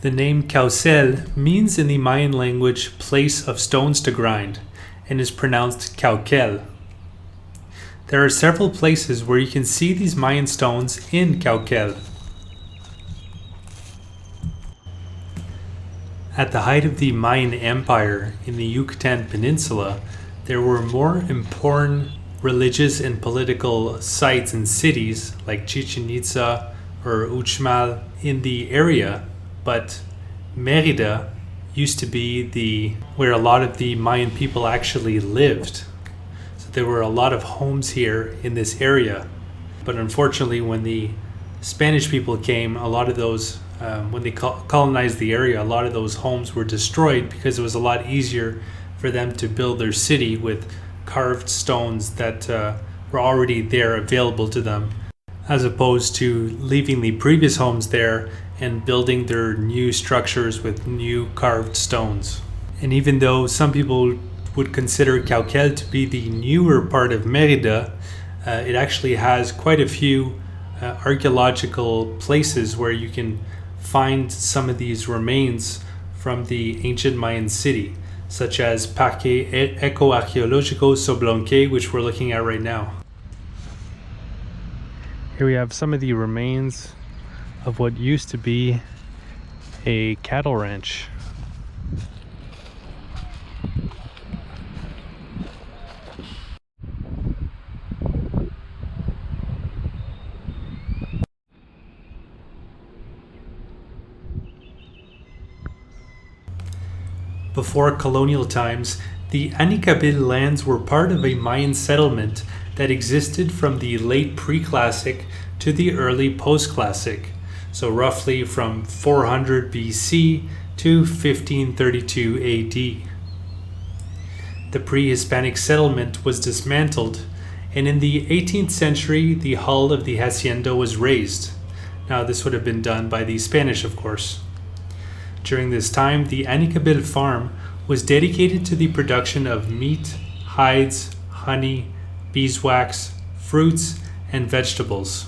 The name Caucel means in the Mayan language place of stones to grind and is pronounced Cauquel. There are several places where you can see these Mayan stones in Cauquel. At the height of the Mayan Empire in the Yucatán Peninsula, there were more important religious and political sites and cities like Chichen Itza or Uxmal in the area, but Mérida used to be where a lot of the Mayan people actually lived. So there were a lot of homes here in this area. But unfortunately, when the Spanish people came, a lot of those, when they colonized the area, a lot of those homes were destroyed because it was a lot easier for them to build their city with carved stones that were already there available to them, as opposed to leaving the previous homes there and building their new structures with new carved stones. And even though some people would consider Cauquel to be the newer part of Mérida, it actually has quite a few archaeological places where you can find some of these remains from the ancient Mayan city, such as Parque Eco Arqueológico Soblonké, which we're looking at right now. Here we have some of the remains of what used to be a cattle ranch. Before colonial times, the Anacabil lands were part of a Mayan settlement that existed from the late pre-classic to the early post-classic, so roughly from 400 BC to 1532 AD. The pre-Hispanic settlement was dismantled, and in the 18th century the hull of the hacienda was raised. Now this would have been done by the Spanish, of course. During this time, the Anacabil farm was dedicated to the production of meat, hides, honey, beeswax, fruits, and vegetables.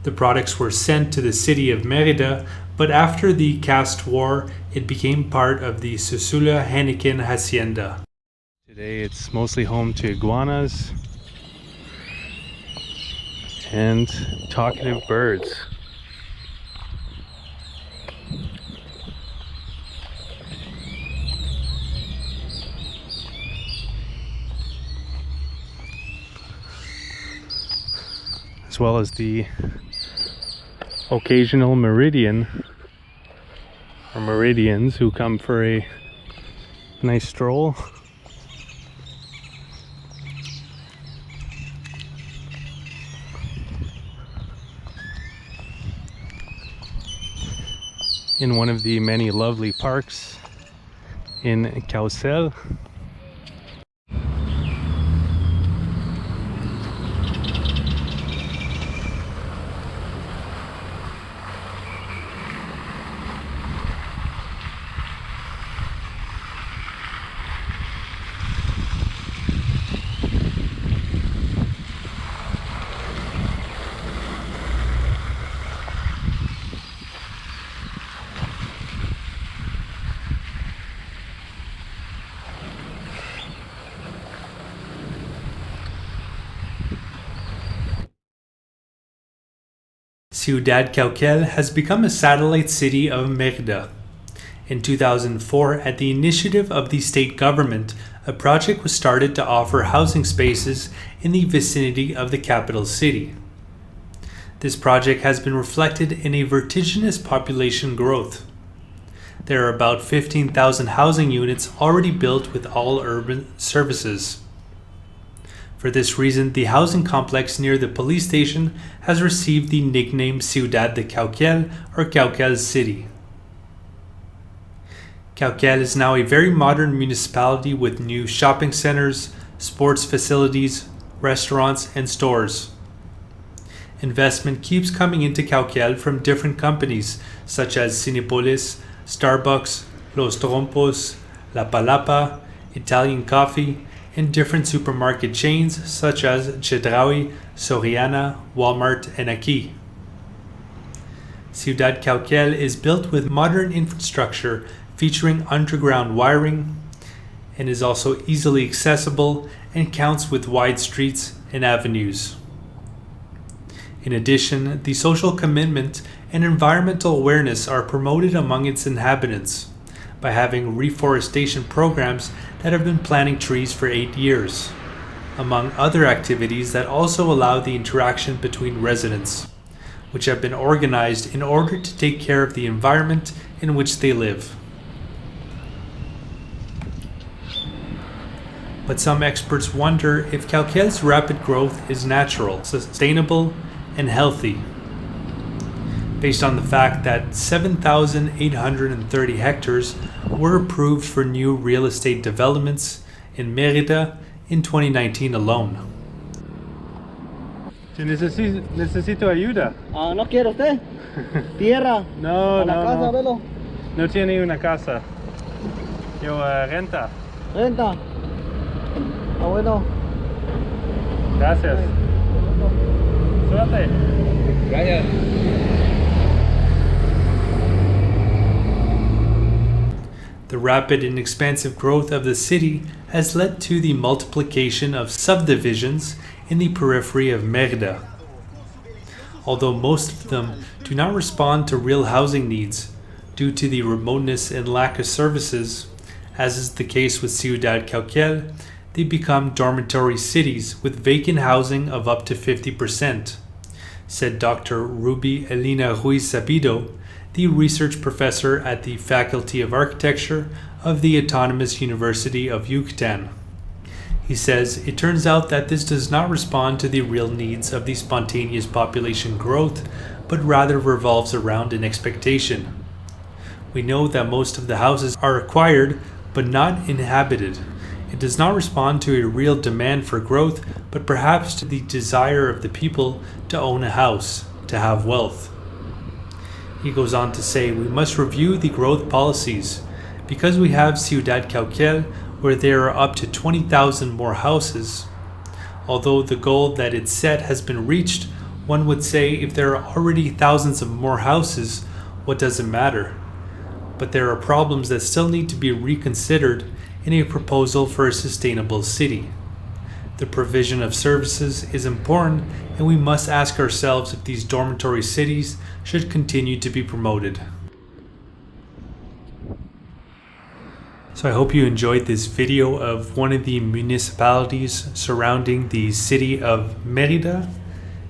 The products were sent to the city of Mérida, but after the caste war, it became part of the Susula-Henican Hacienda. Today it's mostly home to iguanas and talkative birds. As well as the occasional meridians who come for a nice stroll. In one of the many lovely parks in Caucel. Ciudad Caucel has become a satellite city of Mérida. In 2004, at the initiative of the state government, a project was started to offer housing spaces in the vicinity of the capital city. This project has been reflected in a vertiginous population growth. There are about 15,000 housing units already built with all urban services. For this reason, the housing complex near the police station has received the nickname Ciudad de Cauquel, or Cauquel City. Cauquel is now a very modern municipality with new shopping centers, sports facilities, restaurants, and stores. Investment keeps coming into Cauquel from different companies such as Cinepolis, Starbucks, Los Trompos, La Palapa, Italian Coffee, and different supermarket chains such as Chedraui, Soriana, Walmart, and Aki. Ciudad Caucel is built with modern infrastructure featuring underground wiring and is also easily accessible and counts with wide streets and avenues. In addition, the social commitment and environmental awareness are promoted among its inhabitants by having reforestation programs that have been planting trees for 8 years, among other activities that also allow the interaction between residents, which have been organized in order to take care of the environment in which they live. But some experts wonder if Caucel's rapid growth is natural, sustainable, and healthy, based on the fact that 7,830 hectares were approved for new real estate developments in Mérida in 2019 alone. Necesito ayuda. ¿No quiere usted? Tierra. No, a la casa, velo. No tiene una casa. Yo renta. Renta. Bueno. Gracias. Suerte. Gracias. The rapid and expansive growth of the city has led to the multiplication of subdivisions in the periphery of Mérida. Although most of them do not respond to real housing needs due to the remoteness and lack of services, as is the case with Ciudad Caucel, they become dormitory cities with vacant housing of up to 50%, said Dr. Ruby Elena Ruiz Sabido, the research professor at the Faculty of Architecture of the Autonomous University of Yucatán. He says it turns out that this does not respond to the real needs of the spontaneous population growth, but rather revolves around an expectation. We know that most of the houses are acquired but not inhabited. It does not respond to a real demand for growth, but perhaps to the desire of the people to own a house, to have wealth. He goes on to say we must review the growth policies. Because we have Ciudad Caucel, where there are up to 20,000 more houses. Although the goal that it set has been reached, one would say if there are already thousands of more houses, what does it matter? But there are problems that still need to be reconsidered in a proposal for a sustainable city. The provision of services is important, and we must ask ourselves if these dormitory cities should continue to be promoted. So I hope you enjoyed this video of one of the municipalities surrounding the city of Mérida.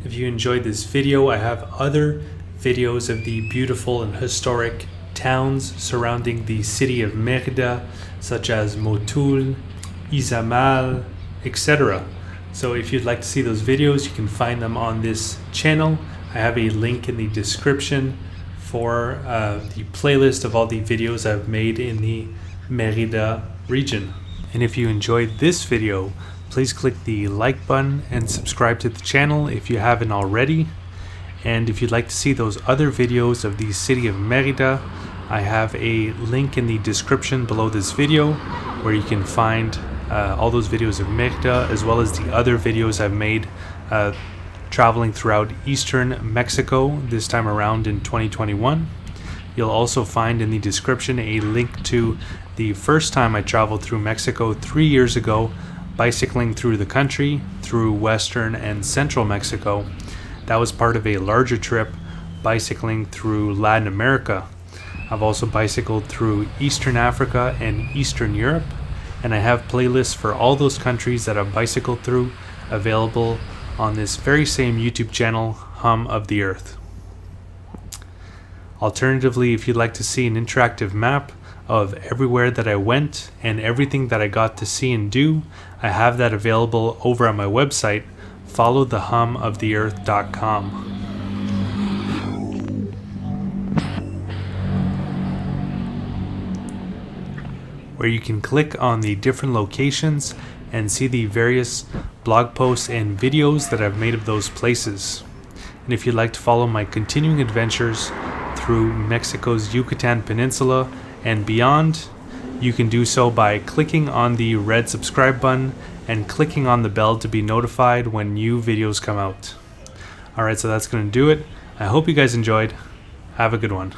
If you enjoyed this video, I have other videos of the beautiful and historic towns surrounding the city of Mérida, such as Motul, Izamal, etc. So if you'd like to see those videos, you can find them on this channel. I have a link in the description for the playlist of all the videos I've made in the Mérida region. And if you enjoyed this video, please click the like button and subscribe to the channel if you haven't already. And if you'd like to see those other videos of the city of Mérida, I have a link in the description below this video where you can find all those videos of Mérida, as well as the other videos I've made traveling throughout eastern Mexico this time around in 2021. You'll also find in the description a link to the first time I traveled through Mexico 3 years ago, bicycling through the country, through western and central Mexico. That was part of a larger trip, bicycling through Latin America. I've also bicycled through Eastern Africa and Eastern Europe, and I have playlists for all those countries that I've bicycled through available on this very same YouTube channel, Hum of the Earth. Alternatively, if you'd like to see an interactive map of everywhere that I went and everything that I got to see and do, I have that available over at my website, followthehumoftheearth.com. where you can click on the different locations and see the various blog posts and videos that I've made of those places. And if you'd like to follow my continuing adventures through Mexico's Yucatan Peninsula and beyond, you can do so by clicking on the red subscribe button and clicking on the bell to be notified when new videos come out. Alright, so that's going to do it. I hope you guys enjoyed. Have a good one.